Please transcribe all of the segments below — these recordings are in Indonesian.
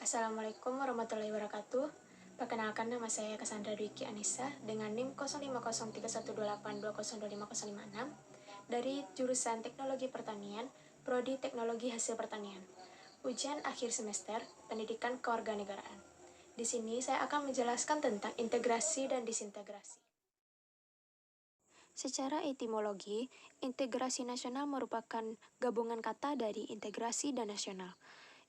Assalamualaikum warahmatullahi wabarakatuh. Perkenalkan, nama saya Cassandra Dwiki Anissa dengan NIM 05031282025056 dari jurusan Teknologi Pertanian, Prodi Teknologi Hasil Pertanian. Ujian akhir semester Pendidikan Kewarganegaraan. Di sini saya akan menjelaskan tentang integrasi dan disintegrasi. Secara etimologi, integrasi nasional merupakan gabungan kata dari integrasi dan nasional.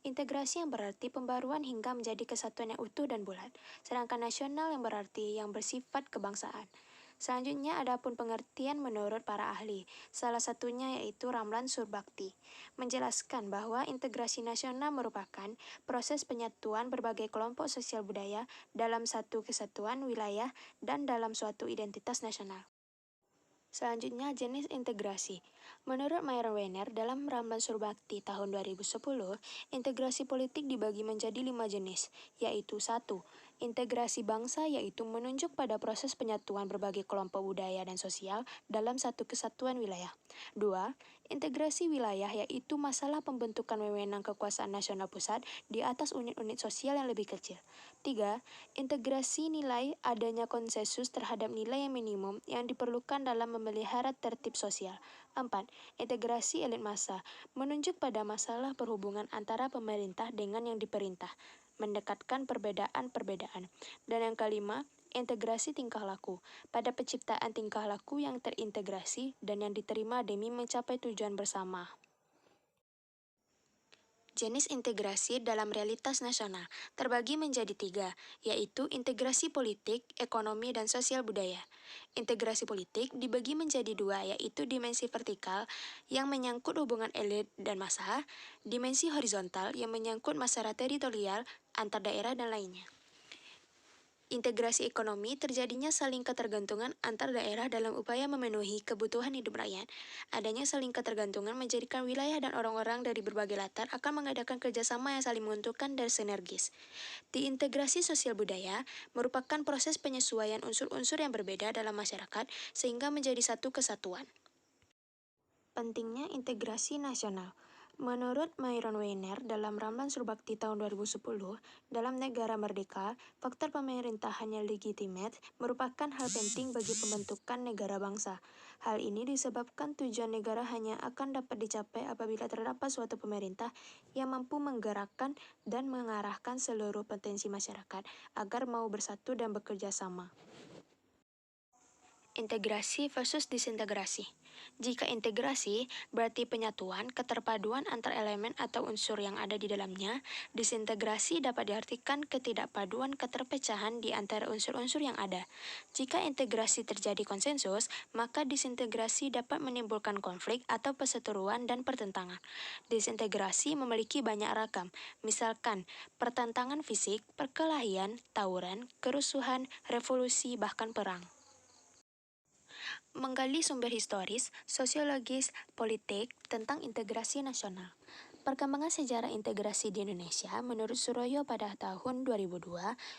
Integrasi yang berarti pembaruan hingga menjadi kesatuan yang utuh dan bulat, sedangkan nasional yang berarti yang bersifat kebangsaan. Selanjutnya adapun pengertian menurut para ahli, salah satunya yaitu Ramlan Surbakti, menjelaskan bahwa integrasi nasional merupakan proses penyatuan berbagai kelompok sosial budaya dalam satu kesatuan wilayah dan dalam suatu identitas nasional. Selanjutnya, jenis integrasi. Menurut Myron Weiner dalam Ramlan Surbakti tahun 2010, integrasi politik dibagi menjadi 5 jenis, yaitu 1. Integrasi bangsa, yaitu menunjuk pada proses penyatuan berbagai kelompok budaya dan sosial dalam satu kesatuan wilayah. 2. Integrasi wilayah, yaitu masalah pembentukan wewenang kekuasaan nasional pusat di atas unit-unit sosial yang lebih kecil. 3. Integrasi nilai, adanya konsensus terhadap nilai yang minimum yang diperlukan dalam memelihara tertib sosial. 4. Integrasi elit massa, menunjuk pada masalah perhubungan antara pemerintah dengan yang diperintah, mendekatkan perbedaan-perbedaan. Dan yang kelima, integrasi tingkah laku, pada penciptaan tingkah laku yang terintegrasi dan yang diterima demi mencapai tujuan bersama. Jenis integrasi dalam realitas nasional terbagi menjadi 3, yaitu integrasi politik, ekonomi, dan sosial budaya. Integrasi politik dibagi menjadi 2, yaitu dimensi vertikal yang menyangkut hubungan elit dan massa, dimensi horizontal yang menyangkut masalah teritorial antar daerah dan lainnya. Integrasi ekonomi terjadinya saling ketergantungan antar daerah dalam upaya memenuhi kebutuhan hidup rakyat. Adanya saling ketergantungan menjadikan wilayah dan orang-orang dari berbagai latar akan mengadakan kerjasama yang saling menguntungkan dan sinergis. Di integrasi sosial budaya merupakan proses penyesuaian unsur-unsur yang berbeda dalam masyarakat sehingga menjadi satu kesatuan. Pentingnya integrasi nasional. Menurut Myron Weiner dalam Ramlan Surbakti tahun 2010, dalam negara merdeka, faktor pemerintahan yang legitimate merupakan hal penting bagi pembentukan negara bangsa. Hal ini disebabkan tujuan negara hanya akan dapat dicapai apabila terdapat suatu pemerintah yang mampu menggerakkan dan mengarahkan seluruh potensi masyarakat agar mau bersatu dan bekerja sama. Integrasi versus disintegrasi. Jika integrasi berarti penyatuan, keterpaduan antar elemen atau unsur yang ada di dalamnya, disintegrasi dapat diartikan ketidakpaduan, keterpecahan di antara unsur-unsur yang ada. Jika integrasi terjadi konsensus, maka disintegrasi dapat menimbulkan konflik atau perseteruan dan pertentangan. Disintegrasi memiliki banyak ragam, misalkan pertentangan fisik, perkelahian, tawuran, kerusuhan, revolusi, bahkan perang. Menggali sumber historis, sosiologis, politik tentang integrasi nasional. Perkembangan sejarah integrasi di Indonesia menurut Suroyo pada tahun 2002,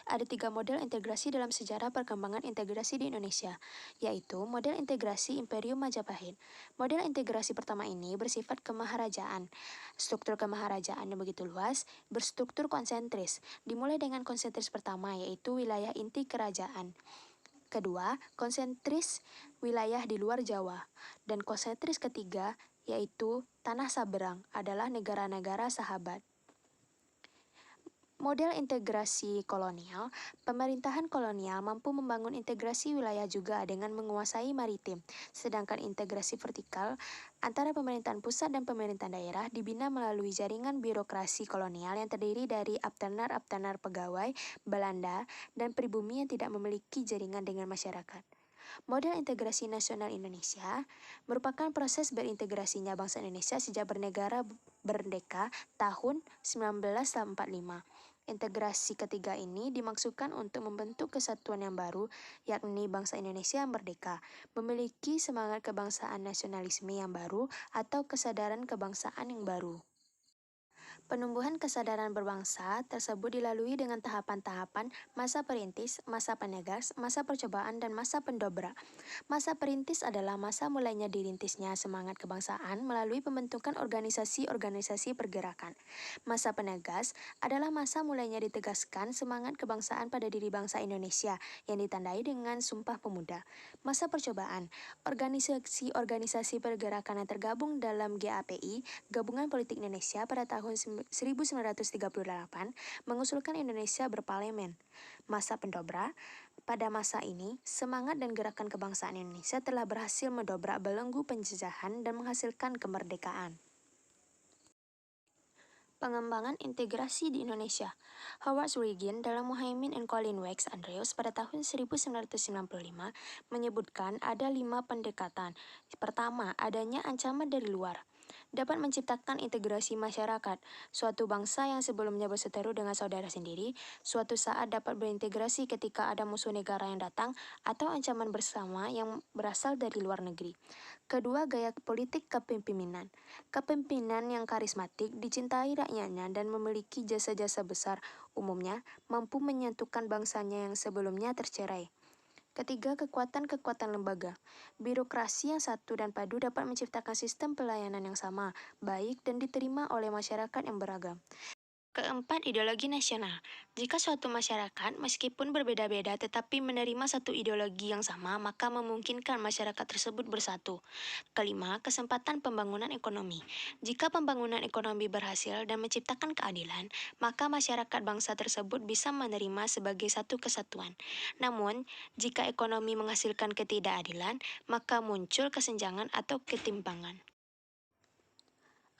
ada 3 model integrasi dalam sejarah perkembangan integrasi di Indonesia, yaitu model integrasi Imperium Majapahit. Model integrasi pertama ini bersifat kemaharajaan. Struktur kemaharajaan yang begitu luas, berstruktur konsentris, dimulai dengan konsentris pertama yaitu wilayah inti kerajaan. Kedua, konsentris wilayah di luar Jawa. Dan konsentris ketiga, yaitu tanah saberang, adalah negara-negara sahabat. Model integrasi kolonial, pemerintahan kolonial mampu membangun integrasi wilayah juga dengan menguasai maritim, sedangkan integrasi vertikal antara pemerintahan pusat dan pemerintahan daerah dibina melalui jaringan birokrasi kolonial yang terdiri dari Abtenar pegawai Belanda dan pribumi yang tidak memiliki jaringan dengan masyarakat. Model integrasi nasional Indonesia merupakan proses berintegrasinya bangsa Indonesia sejak bernegara merdeka tahun 1945. Integrasi ketiga ini dimaksudkan untuk membentuk kesatuan yang baru, yakni bangsa Indonesia yang merdeka, memiliki semangat kebangsaan nasionalisme yang baru atau kesadaran kebangsaan yang baru. Penumbuhan kesadaran berbangsa tersebut dilalui dengan tahapan-tahapan masa perintis, masa penegas, masa percobaan, dan masa pendobrak. Masa perintis adalah masa mulainya dirintisnya semangat kebangsaan melalui pembentukan organisasi-organisasi pergerakan. Masa penegas adalah masa mulainya ditegaskan semangat kebangsaan pada diri bangsa Indonesia yang ditandai dengan Sumpah Pemuda. Masa percobaan, organisasi-organisasi pergerakan yang tergabung dalam GAPI, Gabungan Politik Indonesia pada tahun 1938 mengusulkan Indonesia berparlemen. Masa pendobrak, pada masa ini, semangat dan gerakan kebangsaan Indonesia telah berhasil mendobrak belenggu penjajahan dan menghasilkan kemerdekaan. Pengembangan integrasi di Indonesia. Howard Regan dalam Muhaimin and Colin Wax Andrews pada tahun 1995 menyebutkan ada 5 pendekatan. Pertama, adanya ancaman dari luar. Dapat menciptakan integrasi masyarakat. Suatu bangsa yang sebelumnya berseteru dengan saudara sendiri, suatu saat dapat berintegrasi ketika ada musuh negara yang datang atau ancaman bersama yang berasal dari luar negeri. Kedua, gaya politik kepemimpinan. Kepemimpinan yang karismatik, dicintai rakyatnya, dan memiliki jasa-jasa besar, umumnya mampu menyatukan bangsanya yang sebelumnya tercerai. Ketiga, kekuatan-kekuatan lembaga. Birokrasi yang satu dan padu dapat menciptakan sistem pelayanan yang sama, baik, dan diterima oleh masyarakat yang beragam. Keempat, ideologi nasional. Jika suatu masyarakat, meskipun berbeda-beda tetapi menerima satu ideologi yang sama, maka memungkinkan masyarakat tersebut bersatu. Kelima, kesempatan pembangunan ekonomi. Jika pembangunan ekonomi berhasil dan menciptakan keadilan, maka masyarakat bangsa tersebut bisa menerima sebagai satu kesatuan. Namun, jika ekonomi menghasilkan ketidakadilan, maka muncul kesenjangan atau ketimpangan.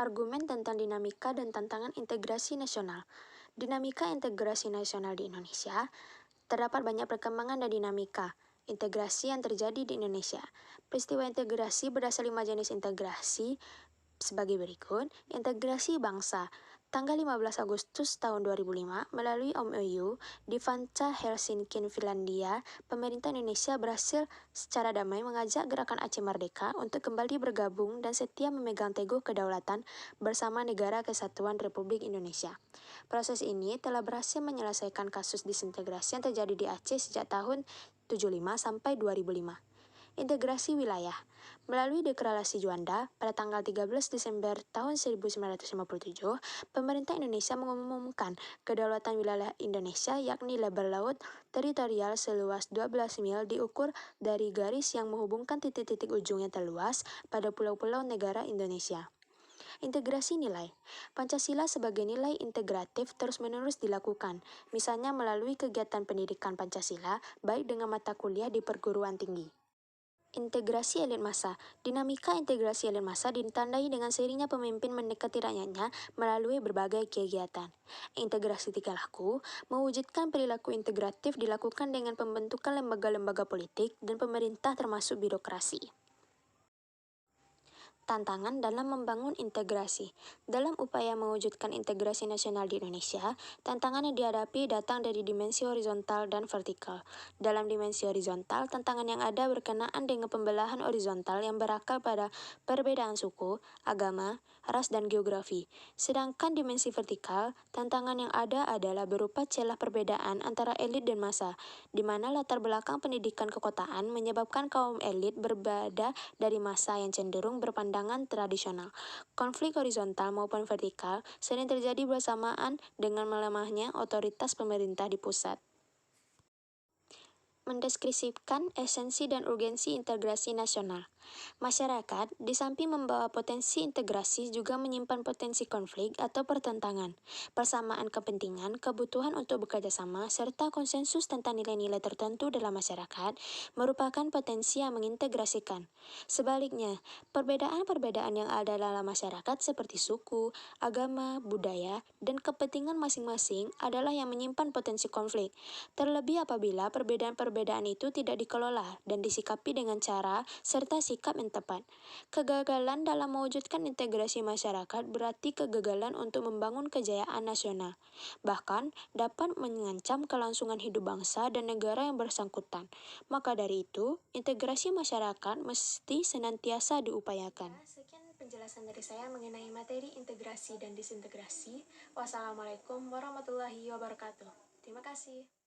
Argumen tentang dinamika dan tantangan integrasi nasional. Dinamika integrasi nasional di Indonesia, terdapat banyak perkembangan dan dinamika integrasi yang terjadi di Indonesia. Peristiwa integrasi berdasar 5 jenis integrasi sebagai berikut. Integrasi bangsa. Tanggal 15 Agustus tahun 2005, melalui MOU di Vantaa, Helsinki, Finlandia, pemerintah Indonesia berhasil secara damai mengajak gerakan Aceh Merdeka untuk kembali bergabung dan setia memegang teguh kedaulatan bersama Negara Kesatuan Republik Indonesia. Proses ini telah berhasil menyelesaikan kasus disintegrasi yang terjadi di Aceh sejak tahun 75 sampai 2005. Integrasi wilayah. Melalui Deklarasi Juanda pada tanggal 13 Desember tahun 1957, pemerintah Indonesia mengumumkan kedaulatan wilayah Indonesia yakni lebar laut teritorial seluas 12 mil diukur dari garis yang menghubungkan titik-titik ujung yang terluas pada pulau-pulau negara Indonesia. Integrasi nilai. Pancasila sebagai nilai integratif terus-menerus dilakukan, misalnya melalui kegiatan pendidikan Pancasila, baik dengan mata kuliah di perguruan tinggi. Integrasi elit massa. Dinamika integrasi elit massa ditandai dengan seiringnya pemimpin mendekati rakyatnya melalui berbagai kegiatan. Integrasi tingkah laku mewujudkan perilaku integratif dilakukan dengan pembentukan lembaga-lembaga politik dan pemerintah termasuk birokrasi. Tantangan dalam membangun integrasi. Dalam upaya mewujudkan integrasi nasional di Indonesia, tantangan yang dihadapi datang dari dimensi horizontal dan vertikal. Dalam dimensi horizontal, tantangan yang ada berkenaan dengan pembelahan horizontal yang berakar pada perbedaan suku, agama, ras, dan geografi. Sedangkan dimensi vertikal, tantangan yang ada adalah berupa celah perbedaan antara elit dan massa, di mana latar belakang pendidikan kekotaan menyebabkan kaum elit berbeda dari massa yang cenderung berpandangan tradisional. Konflik horizontal maupun vertikal sering terjadi bersamaan dengan melemahnya otoritas pemerintah di pusat. Mendeskripsikan esensi dan urgensi integrasi nasional. Masyarakat, di samping membawa potensi integrasi, juga menyimpan potensi konflik atau pertentangan, persamaan kepentingan, kebutuhan untuk bekerja sama, serta konsensus tentang nilai-nilai tertentu dalam masyarakat, merupakan potensi yang mengintegrasikan. Sebaliknya, perbedaan-perbedaan yang ada dalam masyarakat seperti suku, agama, budaya, dan kepentingan masing-masing adalah yang menyimpan potensi konflik. Terlebih apabila perbedaan itu tidak dikelola dan disikapi dengan cara serta sikap yang tepat. Kegagalan dalam mewujudkan integrasi masyarakat berarti kegagalan untuk membangun kejayaan nasional. Bahkan dapat mengancam kelangsungan hidup bangsa dan negara yang bersangkutan. Maka dari itu, integrasi masyarakat mesti senantiasa diupayakan. Sekian penjelasan penjelasan dari saya mengenai materi integrasi dan disintegrasi. Wassalamualaikum warahmatullahi wabarakatuh. Terima kasih.